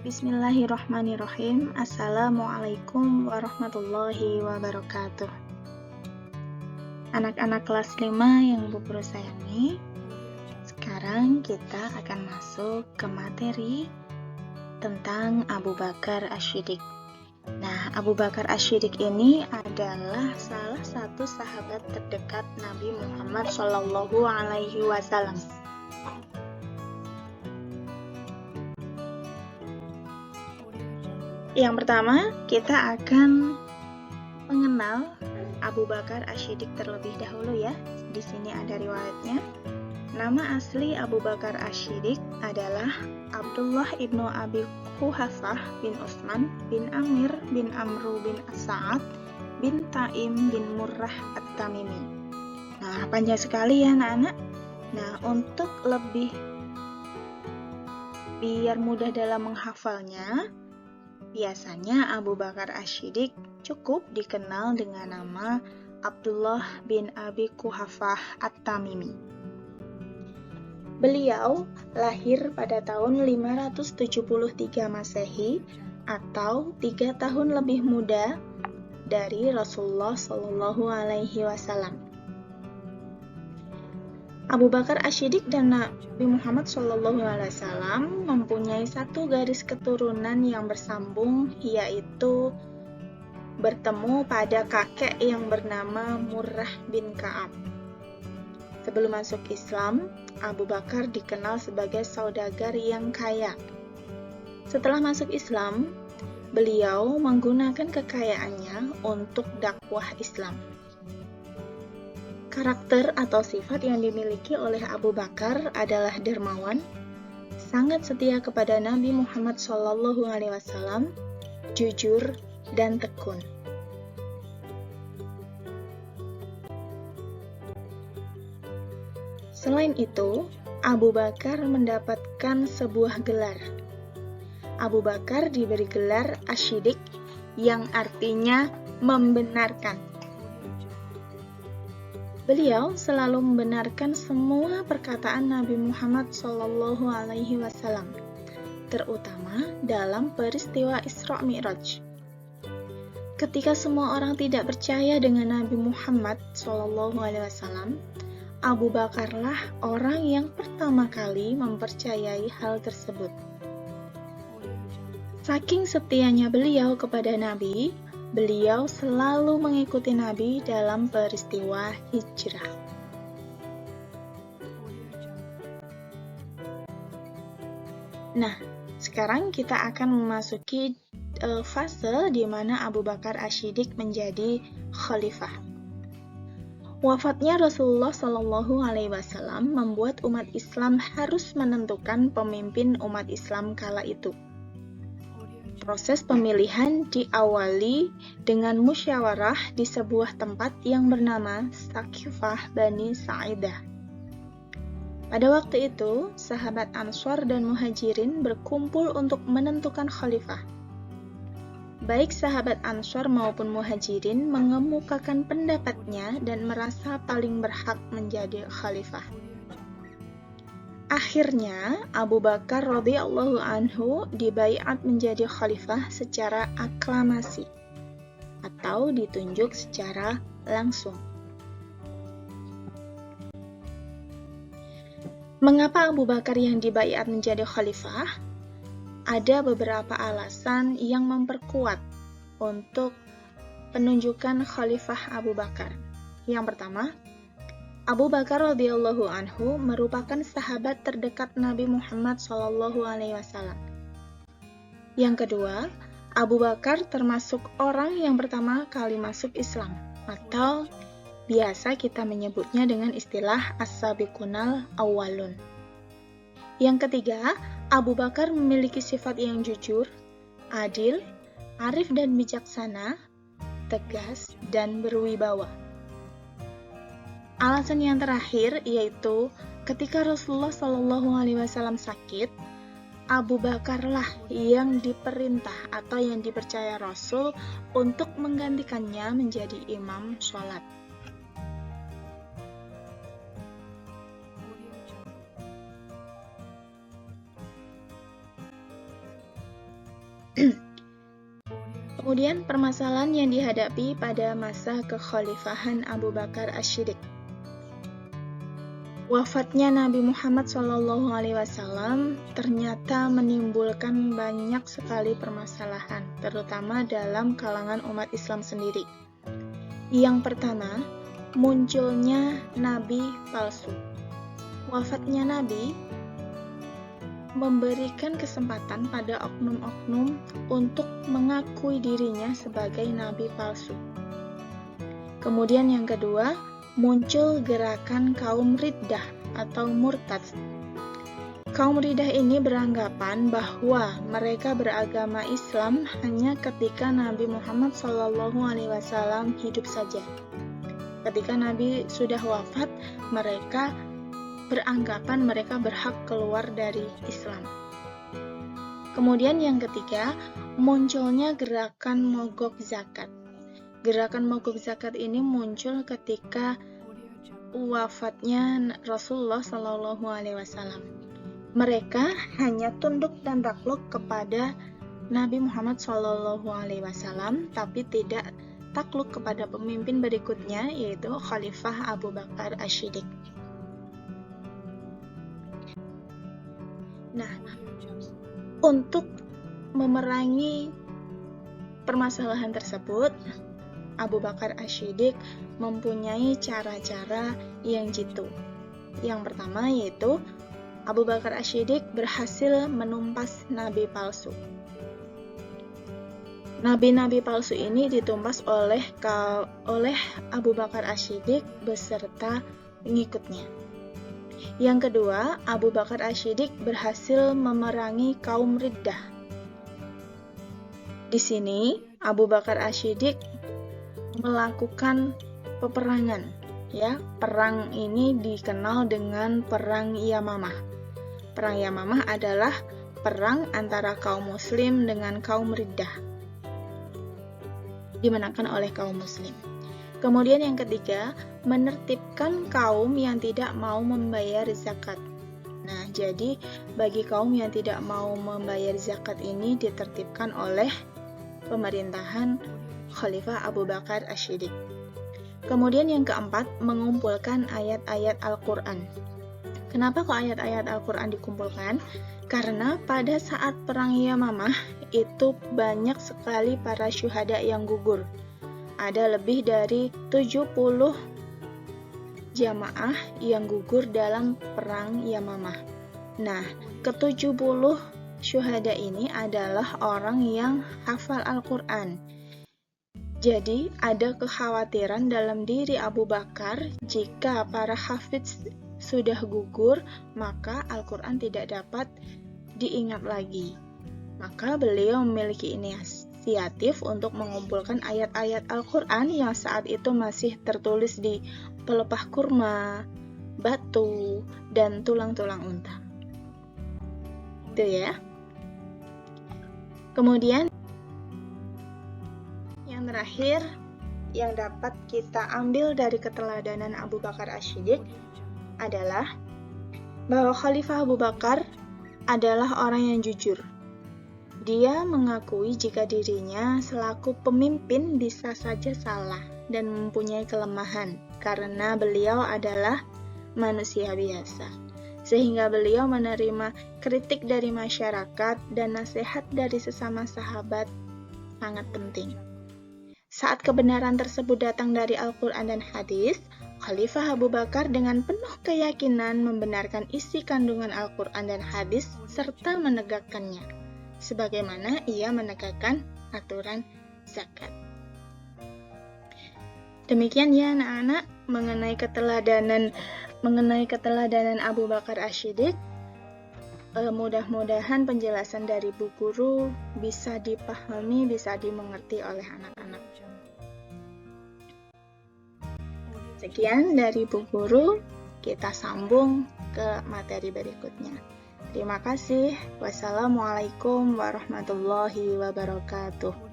Bismillahirrahmanirrahim. Assalamualaikum warahmatullahi wabarakatuh. Anak-anak kelas 5 yang Bu Guru sayangi, sekarang kita akan masuk ke materi tentang Abu Bakar Asy-Syiddiq. Nah, Abu Bakar Asy-Syiddiq ini adalah salah satu sahabat terdekat Nabi Muhammad SAW. Yang pertama, kita akan mengenal Abu Bakar Asy-Syiddiq terlebih dahulu ya. Di sini ada riwayatnya. Nama asli Abu Bakar Asy-Syiddiq adalah Abdullah ibnu Abi Quhafah bin Utsman bin Amir bin Amru bin As-Sa'ad bin Taim bin Murrah At-Tamimi. Nah, panjang sekali ya anak-anak. Nah, untuk lebih biar mudah dalam menghafalnya, biasanya Abu Bakar Asy-Syiddiq cukup dikenal dengan nama Abdullah bin Abi Quhafah At-Tamimi. Beliau lahir pada tahun 573 Masehi atau 3 tahun lebih muda dari Rasulullah SAW. Abu Bakar Asy-Syiddiq dan Nabi Muhammad SAW mempunyai satu garis keturunan yang bersambung, yaitu bertemu pada kakek yang bernama Murrah bin Ka'ab. Sebelum masuk Islam, Abu Bakar dikenal sebagai saudagar yang kaya. Setelah masuk Islam, beliau menggunakan kekayaannya untuk dakwah Islam. Karakter atau sifat yang dimiliki oleh Abu Bakar adalah dermawan, sangat setia kepada Nabi Muhammad SAW, jujur, dan tekun. Selain itu, Abu Bakar mendapatkan sebuah gelar. Abu Bakar diberi gelar Asy-Syiddiq yang artinya membenarkan. Beliau selalu membenarkan semua perkataan Nabi Muhammad SAW, terutama dalam peristiwa Isra Mi'raj. Ketika semua orang tidak percaya dengan Nabi Muhammad SAW, Abu Bakarlah orang yang pertama kali mempercayai hal tersebut. Saking setianya beliau kepada Nabi, beliau selalu mengikuti Nabi dalam peristiwa hijrah. Nah, sekarang kita akan memasuki fase di mana Abu Bakar Asy-Syiddiq menjadi khalifah. Wafatnya Rasulullah SAW membuat umat Islam harus menentukan pemimpin umat Islam kala itu. Proses pemilihan diawali dengan musyawarah di sebuah tempat yang bernama Saqifah Bani Sa'idah. Pada waktu itu, sahabat Ansor dan Muhajirin berkumpul untuk menentukan khalifah. Baik sahabat Ansor maupun Muhajirin mengemukakan pendapatnya dan merasa paling berhak menjadi khalifah. Akhirnya, Abu Bakar radhiyallahu anhu dibaiat menjadi khalifah secara aklamasi atau ditunjuk secara langsung. Mengapa Abu Bakar yang dibaiat menjadi khalifah? Ada beberapa alasan yang memperkuat untuk penunjukan khalifah Abu Bakar. Yang pertama, Abu Bakar radhiyallahu anhu merupakan sahabat terdekat Nabi Muhammad SAW. Yang kedua, Abu Bakar termasuk orang yang pertama kali masuk Islam, atau biasa kita menyebutnya dengan istilah as-sabiqunal awwalun. Yang ketiga, Abu Bakar memiliki sifat yang jujur, adil, arif dan bijaksana, tegas, dan berwibawa. Alasan yang terakhir yaitu ketika Rasulullah SAW sakit, Abu Bakarlah yang diperintah atau yang dipercaya Rasul untuk menggantikannya menjadi imam sholat. Kemudian permasalahan yang dihadapi pada masa kekhalifahan Abu Bakar Asy-Syiddiq. Wafatnya Nabi Muhammad SAW ternyata menimbulkan banyak sekali permasalahan, terutama dalam kalangan umat Islam sendiri. Yang pertama, munculnya nabi palsu. Wafatnya nabi memberikan kesempatan pada oknum-oknum untuk mengakui dirinya sebagai nabi palsu. Kemudian yang kedua, muncul gerakan kaum riddah atau murtad. Kaum riddah ini beranggapan bahwa mereka beragama Islam hanya ketika Nabi Muhammad SAW hidup saja. Ketika Nabi sudah wafat, mereka beranggapan mereka berhak keluar dari Islam. Kemudian yang ketiga, munculnya gerakan mogok zakat. Gerakan mogok zakat ini muncul ketika wafatnya Rasulullah SAW. Mereka hanya tunduk dan takluk kepada Nabi Muhammad SAW, tapi tidak takluk kepada pemimpin berikutnya, yaitu Khalifah Abu Bakar Asy-Syiddiq. Nah, untuk memerangi permasalahan tersebut, Abu Bakar Asy-Syiddiq mempunyai cara-cara yang jitu. Yang pertama yaitu Abu Bakar Asy-Syiddiq berhasil menumpas nabi palsu. Nabi-nabi palsu ini ditumpas oleh Abu Bakar Asy-Syiddiq beserta pengikutnya. Yang kedua, Abu Bakar Asy-Syiddiq berhasil memerangi kaum riddah. Di sini, Abu Bakar Asy-Syiddiq melakukan peperangan. Ya, perang ini dikenal dengan Perang Yamamah. Perang Yamamah adalah perang antara kaum muslim dengan kaum riddah. Dimenangkan oleh kaum muslim. Kemudian yang ketiga, menertibkan kaum yang tidak mau membayar zakat. Nah, jadi bagi kaum yang tidak mau membayar zakat ini ditertibkan oleh pemerintahan Khalifah Abu Bakar Asy-Syiddiq. Kemudian yang keempat, mengumpulkan ayat-ayat Al-Quran. Kenapa kok ayat-ayat Al-Quran dikumpulkan? Karena pada saat Perang Yamamah itu banyak sekali para syuhada yang gugur. Ada lebih dari 70 jamaah yang gugur dalam Perang Yamamah. Nah, ke-70 syuhada ini adalah orang yang hafal Al-Quran. Jadi, ada kekhawatiran dalam diri Abu Bakar jika para hafiz sudah gugur, maka Al-Quran tidak dapat diingat lagi. Maka beliau memiliki inisiatif untuk mengumpulkan ayat-ayat Al-Quran yang saat itu masih tertulis di pelepah kurma, batu, dan tulang-tulang unta. Itu ya. Kemudian yang terakhir yang dapat kita ambil dari keteladanan Abu Bakar Asy-Syiddiq adalah bahwa Khalifah Abu Bakar adalah orang yang jujur. Dia mengakui jika dirinya selaku pemimpin bisa saja salah dan mempunyai kelemahan karena beliau adalah manusia biasa. Sehingga beliau menerima kritik dari masyarakat dan nasihat dari sesama sahabat sangat penting. Saat kebenaran tersebut datang dari Al-Quran dan hadis, Khalifah Abu Bakar dengan penuh keyakinan membenarkan isi kandungan Al-Quran dan hadis serta menegakkannya, sebagaimana ia menegakkan aturan zakat. Demikian ya anak-anak mengenai keteladanan Abu Bakar Asy-Syiddiq. Mudah-mudahan penjelasan dari Bu Guru bisa dipahami, bisa dimengerti oleh anak-anak. Sekian dari Bu Guru, kita sambung ke materi berikutnya. Terima kasih. Wassalamualaikum warahmatullahi wabarakatuh.